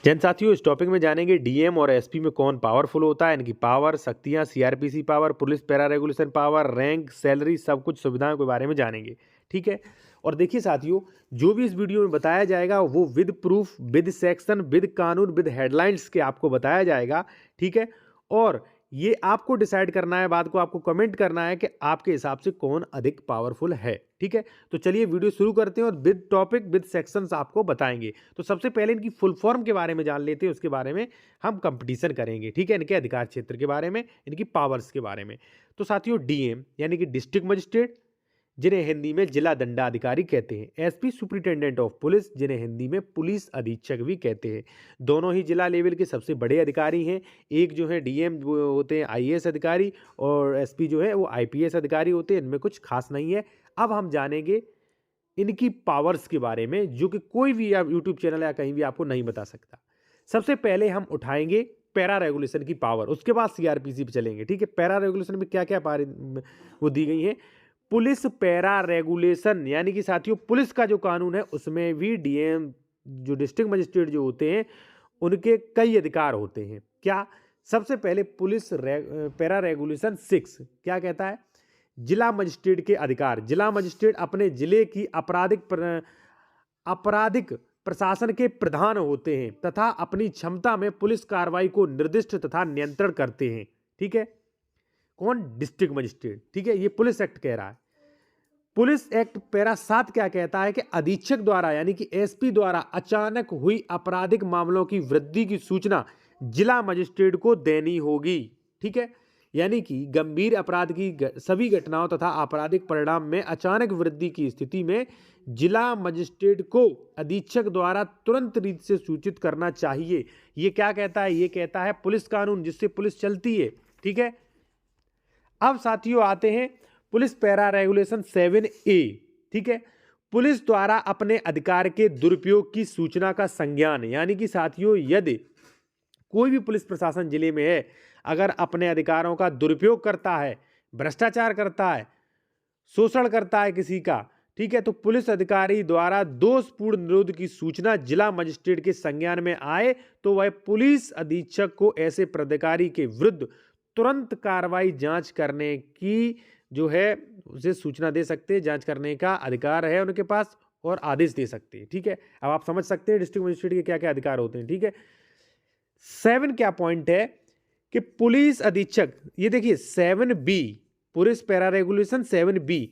जैन साथियों, इस टॉपिक में जानेंगे डीएम और एसपी में कौन पावरफुल होता है, इनकी पावर, शक्तियां, CrPC power, police para regulation power, rank, salary, सब कुछ सुविधाओं के बारे में जानेंगे। ठीक है। और देखिए साथियों, जो भी इस वीडियो में बताया जाएगा वो with proof, with section, with कानून, विद हेडलाइंस के आपको बताया जाएगा। ठीक है। और ये आपको डिसाइड करना है, बात को आपको कमेंट करना है कि आपके हिसाब से कौन अधिक पावरफुल है। ठीक है। तो चलिए वीडियो शुरू करते हैं और विद टॉपिक, विद सेक्शंस आपको बताएंगे। तो सबसे पहले इनकी फुल फॉर्म के बारे में जान लेते हैं, उसके बारे में हम कंपटीशन करेंगे। ठीक है। इनके अधिकार क्षेत्र के बारे में, इनकी पावर्स के बारे में। तो साथियों, डीएम यानी कि डिस्ट्रिक्ट मजिस्ट्रेट, जिन्हें हिंदी में जिला दंडाधिकारी कहते हैं। एसपी सुपरिटेंडेंट ऑफ पुलिस, जिन्हें हिंदी में पुलिस अधीक्षक भी कहते हैं। दोनों ही जिला लेवल के सबसे बड़े अधिकारी हैं। एक जो है डीएम वो होते हैं आईएएस अधिकारी, और एसपी जो है वो आईपीएस अधिकारी होते हैं। इनमें कुछ खास नहीं है। अब हम जानेंगे इनकी पावर्स के बारे में, जो कि कोई भी आप यूट्यूब चैनल या कहीं भी आपको नहीं बता सकता। सबसे पहले हम उठाएंगे पैरा रेगुलेशन की पावर, उसके बाद सीआरपीसी पे चलेंगे। ठीक है। पैरा रेगुलेशन में क्या क्या वो दी गई है। पुलिस पैरा रेगुलेशन यानी कि साथियों पुलिस का जो कानून है उसमें भी डीएम, जो डिस्ट्रिक्ट मजिस्ट्रेट जो होते हैं, उनके कई अधिकार होते हैं। क्या? सबसे पहले पुलिस पैरा रेगुलेशन 6 क्या कहता है? जिला मजिस्ट्रेट के अधिकार। जिला मजिस्ट्रेट अपने जिले की आपराधिक प्रशासन के प्रधान होते हैं तथा अपनी क्षमता में पुलिस कार्रवाई को निर्दिष्ट तथा नियंत्रण करते हैं। ठीक है। कौन? District magistrate. ठीक है। ये पुलिस एक्ट कह रहा है। पुलिस एक्ट पैरा 7 क्या कहता है कि अधीक्षक द्वारा यानी कि एसपी द्वारा अचानक हुई आपराधिक मामलों की वृद्धि की सूचना जिला मजिस्ट्रेट को देनी होगी। ठीक है। यानी कि गंभीर अपराध की सभी घटनाओं तथा आपराधिक परिणाम में अचानक वृद्धि की स्थिति में जिला मजिस्ट्रेट को अधीक्षक द्वारा तुरंत रीति से सूचित करना चाहिए। ये क्या कहता है? ये कहता है पुलिस कानून, जिससे पुलिस चलती है। ठीक है। अब साथियों आते हैं पुलिस पैरा रेगुलेशन 7A। ठीक है। पुलिस द्वारा अपने अधिकार के दुरुपयोग की सूचना का संज्ञान, यानी कि साथियों यदि कोई भी पुलिस प्रशासन जिले में है, अगर अपने अधिकारों का दुरुपयोग करता है, भ्रष्टाचार करता है, शोषण करता है किसी का, ठीक है, तो पुलिस अधिकारी द्वारा दोषपूर्ण निरोध की सूचना जिला मजिस्ट्रेट के संज्ञान में आए तो वह पुलिस अधीक्षक को ऐसे पदाधिकारी के विरुद्ध तुरंत कार्रवाई जांच करने की जो है उसे सूचना दे सकते हैं। जांच करने का अधिकार है उनके पास और आदेश दे सकते हैं। ठीक है। अब आप समझ सकते हैं डिस्ट्रिक्ट मजिस्ट्रेट के क्या क्या अधिकार होते हैं। ठीक है। 7 क्या पॉइंट है कि पुलिस अधीक्षक, ये देखिए 7B, police para regulation 7B,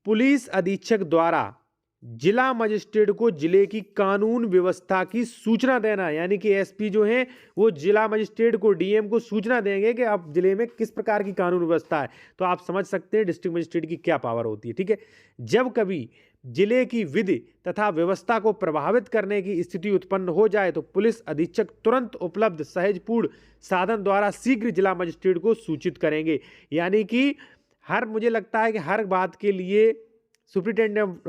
police अधीक्षक द्वारा जिला मजिस्ट्रेट को जिले की कानून व्यवस्था की सूचना देना, यानी कि एसपी जो है वो जिला मजिस्ट्रेट को, डीएम को सूचना देंगे कि आप जिले में किस प्रकार की कानून व्यवस्था है। तो आप समझ सकते हैं डिस्ट्रिक्ट मजिस्ट्रेट की क्या पावर होती है। ठीक है। जब कभी जिले की विधि तथा व्यवस्था को प्रभावित करने की स्थिति उत्पन्न हो जाए तो पुलिस अधीक्षक तुरंत उपलब्ध सहजपूर्ण साधन द्वारा शीघ्र जिला मजिस्ट्रेट को सूचित करेंगे। यानी कि मुझे लगता है कि हर बात के लिए सुप्रिटेंडेंट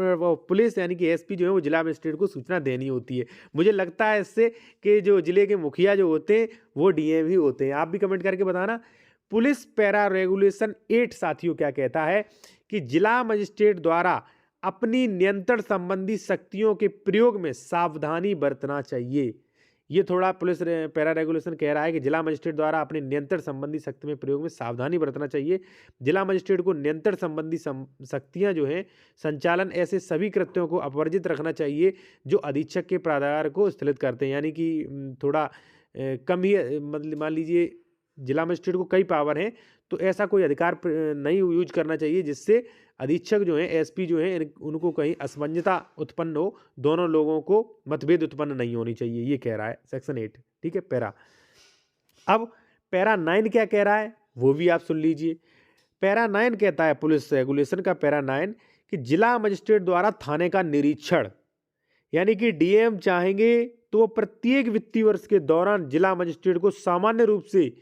पुलिस यानी कि एसपी जो है वो जिला मजिस्ट्रेट को सूचना देनी होती है। मुझे लगता है इससे कि जो जिले के मुखिया जो होते हैं वो डीएम ही होते हैं। आप भी कमेंट करके बताना। पुलिस पैरा रेगुलेशन 8 साथियों क्या कहता है कि जिला मजिस्ट्रेट द्वारा अपनी नियंत्रण संबंधी शक्तियों के प्रयोग में सावधानी बरतना चाहिए। ये थोड़ा पुलिस पैरा रेगुलेशन कह रहा है कि जिला मजिस्ट्रेट द्वारा अपने नियंत्रण संबंधी शक्ति में प्रयोग में सावधानी बरतना चाहिए। जिला मजिस्ट्रेट को नियंत्रण संबंधी शक्तियां जो हैं संचालन ऐसे सभी कृत्यों को अपवर्जित रखना चाहिए जो अधीक्षक के प्राधिकार को स्थगित करते हैं। यानी कि थोड़ा कम ही, मतलब मान लीजिए जिला मजिस्ट्रेट को कई पावर हैं तो ऐसा कोई अधिकार नहीं यूज करना चाहिए जिससे अधीक्षक जो है, एसपी जो है, उनको कहीं असमंजसता उत्पन्न हो, दोनों लोगों को मतभेद उत्पन्न नहीं होनी चाहिए। ये कह रहा है सेक्शन 8। ठीक है। पैरा। अब पैरा 9 क्या कह रहा है वो भी आप सुन लीजिए। पैरा 9 कहता है पुलिस रेगुलेशन का पैरा 9 कि जिला मजिस्ट्रेट द्वारा थाने का निरीक्षण, यानी कि डीएम चाहेंगे तो प्रत्येक वित्तीय वर्ष के दौरान जिला मजिस्ट्रेट को सामान्य रूप से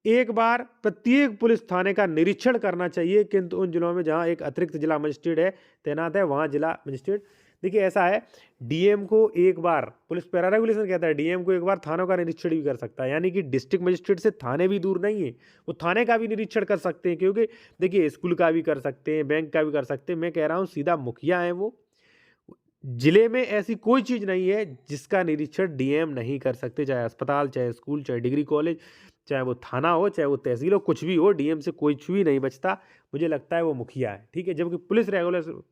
एक बार प्रत्येक पुलिस थाने का निरीक्षण करना चाहिए, किंतु उन जिलों में जहां एक अतिरिक्त जिला मजिस्ट्रेट है तैनात है वहां जिला मजिस्ट्रेट, देखिए ऐसा है, डीएम को एक बार, पुलिस पैरा रेगुलेशन कहता है डीएम को एक बार थानों का निरीक्षण भी कर सकता है। यानी कि डिस्ट्रिक्ट मजिस्ट्रेट से थाने भी दूर नहीं है, वो थाने का भी निरीक्षण कर सकते हैं। क्योंकि देखिए स्कूल का भी कर सकते हैं, बैंक का भी कर सकते हैं। मैं कह रहा हूँ सीधा मुखिया है वो, जिले में ऐसी कोई चीज़ नहीं है जिसका निरीक्षण डीएम नहीं कर सकते, चाहे अस्पताल, चाहे स्कूल, चाहे डिग्री कॉलेज, चाहे वो थाना हो, चाहे वो तहसील हो, कुछ भी हो, डीएम से कुछ भी नहीं बचता। मुझे लगता है वो मुखिया है, ठीक है? जबकि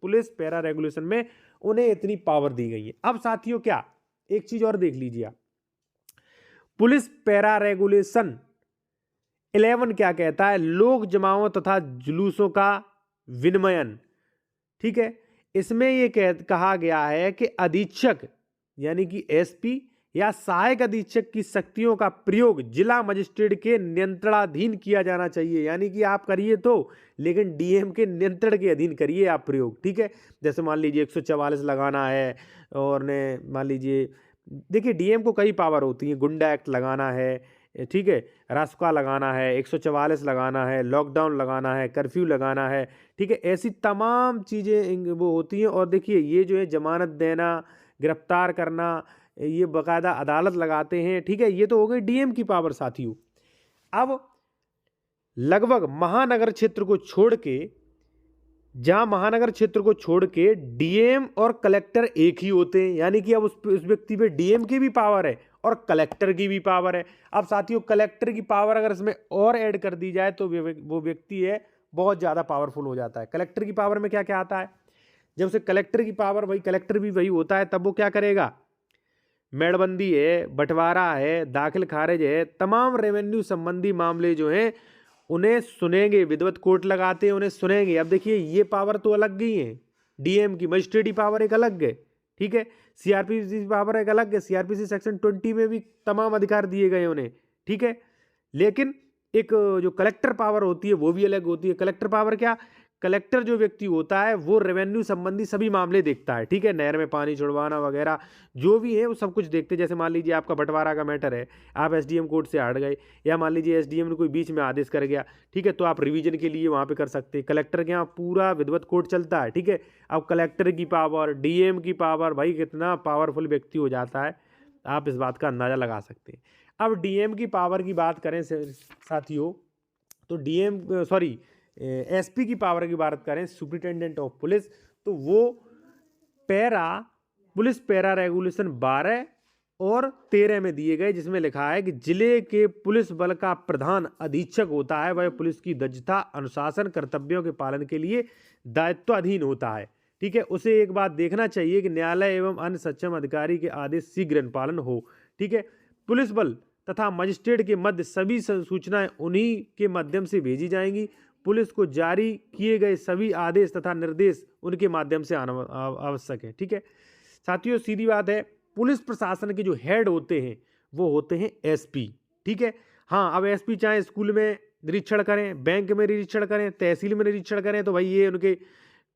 पुलिस पैरा रेगुलेशन में उन्हें इतनी पावर दी गई है। अब साथियों क्या, एक चीज़ और देख लीजिए आप, पुलिस पैरा रेगुलेशन 11 क्या कहता है? लोक जमाओं तथा जुलूसों का विनियमन, ठीक है? इसमें ये कहा गया है कि अधीक्षक यानी कि एसपी या सहायक अधीक्षक की शक्तियों का प्रयोग जिला मजिस्ट्रेट के नियंत्रणाधीन किया जाना चाहिए। यानी कि आप करिए तो, लेकिन डीएम के नियंत्रण के अधीन करिए आप प्रयोग, ठीक है? जैसे मान लीजिए 144 लगाना है, और ने मान लीजिए, देखिए डीएम को कई पावर होती है, गुंडा एक्ट लगाना है, ठीक है, रासुका लगाना है, 144 लगाना है, लॉकडाउन लगाना है, कर्फ्यू लगाना है, ठीक है? ऐसी तमाम चीज़ें वो होती हैं। और देखिए ये जो है जमानत देना, गिरफ्तार करना, ये बाकायदा अदालत लगाते हैं, ठीक है? ये तो हो गई डीएम की पावर साथियों। अब लगभग महानगर क्षेत्र को छोड़ के, जहां महानगर क्षेत्र को छोड़ के डीएम और कलेक्टर एक ही होते हैं, यानी कि अब उस व्यक्ति पे डीएम की भी पावर है और कलेक्टर की भी पावर है। अब साथियों कलेक्टर की पावर अगर इसमें और ऐड कर दी जाए तो वो व्यक्ति है बहुत ज़्यादा पावरफुल हो जाता है। कलेक्टर की पावर में क्या क्या आता है? जब उसे कलेक्टर की पावर, वही कलेक्टर भी वही होता है, तब वो क्या करेगा? मेड़बंदी है, बंटवारा है, दाखिल खारिज है, तमाम रेवेन्यू संबंधी मामले जो हैं उन्हें सुनेंगे, विधिवत कोर्ट लगाते हैं, उन्हें सुनेंगे। अब देखिए ये पावर तो अलग ही है, डीएम की मजिस्ट्रेटी पावर एक अलग है, ठीक है? सीआरपीसी पावर एक अलग है, सीआरपीसी सेक्शन 20 में भी तमाम अधिकार दिए गए उन्हें, ठीक है? लेकिन एक जो कलेक्टर पावर होती है वो भी अलग होती है। कलेक्टर पावर क्या? कलेक्टर जो व्यक्ति होता है वो रेवेन्यू संबंधी सभी मामले देखता है, ठीक है? नहर में पानी छुड़वाना वगैरह जो भी है वो सब कुछ देखते हैं। जैसे मान लीजिए आपका बंटवारा का मैटर है, आप एसडीएम कोर्ट से हट गए, या मान लीजिए एसडीएम ने कोई बीच में आदेश कर गया, ठीक है, तो आप रिवीजन के लिए वहाँ पे कर सकते हैं। कलेक्टर के यहाँ पूरा विधिवत कोर्ट चलता है, ठीक है? अब कलेक्टर की पावर, डीएम की पावर, भाई कितना पावरफुल व्यक्ति हो जाता है, आप इस बात का अंदाज़ा लगा सकते हैं। अब डीएम की पावर की बात करें साथियों, तो एसपी की पावर की बात करें, सुप्रिटेंडेंट ऑफ पुलिस, तो वो पुलिस पैरा रेगुलेशन 12 और 13 में दिए गए, जिसमें लिखा है कि जिले के पुलिस बल का प्रधान अधीक्षक होता है, वह पुलिस की दक्षता, अनुशासन, कर्तव्यों के पालन के लिए दायित्वाधीन होता है, ठीक है? उसे एक बात देखना चाहिए कि न्यायालय एवं अन्य सक्षम अधिकारी के आदेश शीघ्र अनुपालन हो, ठीक है? पुलिस बल तथा मजिस्ट्रेट के मध्य सभी सूचनाएं उन्हीं के माध्यम से भेजी जाएंगी। पुलिस को जारी किए गए सभी आदेश तथा निर्देश उनके माध्यम से आना आवश्यक है, ठीक है? साथियों सीधी बात है, पुलिस प्रशासन के जो हेड होते हैं वो होते हैं एसपी, ठीक है? हाँ, अब एसपी चाहे स्कूल में निरीक्षण करें, बैंक में निरीक्षण करें, तहसील में निरीक्षण करें, तो भाई ये उनके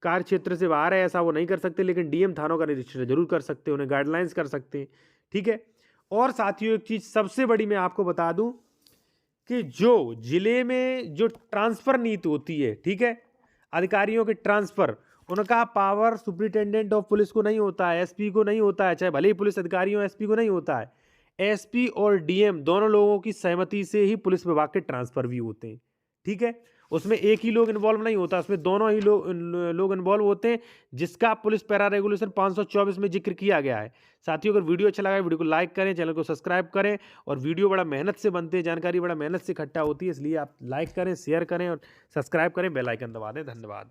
कार्य क्षेत्र से बाहर है, ऐसा वो नहीं कर सकते। लेकिन डीएम थानों का निरीक्षण जरूर कर सकते हैं, उन्हें गाइडलाइंस कर सकते हैं, ठीक है? और साथियों एक चीज सबसे बड़ी मैं आपको बता दूं कि जो जिले में जो ट्रांसफर नीति होती है, ठीक है, अधिकारियों के ट्रांसफर, उनका पावर सुप्रिटेंडेंट ऑफ पुलिस को नहीं होता है, एसपी को नहीं होता है, चाहे भले ही पुलिस अधिकारी हो, एसपी को नहीं होता है। एसपी और डीएम दोनों लोगों की सहमति से ही पुलिस विभाग के ट्रांसफर भी होते हैं, ठीक है? उसमें एक ही लोग इन्वॉल्व नहीं होता, उसमें दोनों ही लोग इन्वॉल्व होते हैं, जिसका पुलिस पैरा रेगुलेशन 524 में जिक्र किया गया है। साथियों अगर वीडियो अच्छा लगा, वीडियो को लाइक करें, चैनल को सब्सक्राइब करें। और वीडियो बड़ा मेहनत से बनते हैं, जानकारी बड़ा मेहनत से इकट्ठा होती है, इसलिए आप लाइक करें, शेयर करें और सब्सक्राइब करें, बेल आइकन दबा दें। धन्यवाद।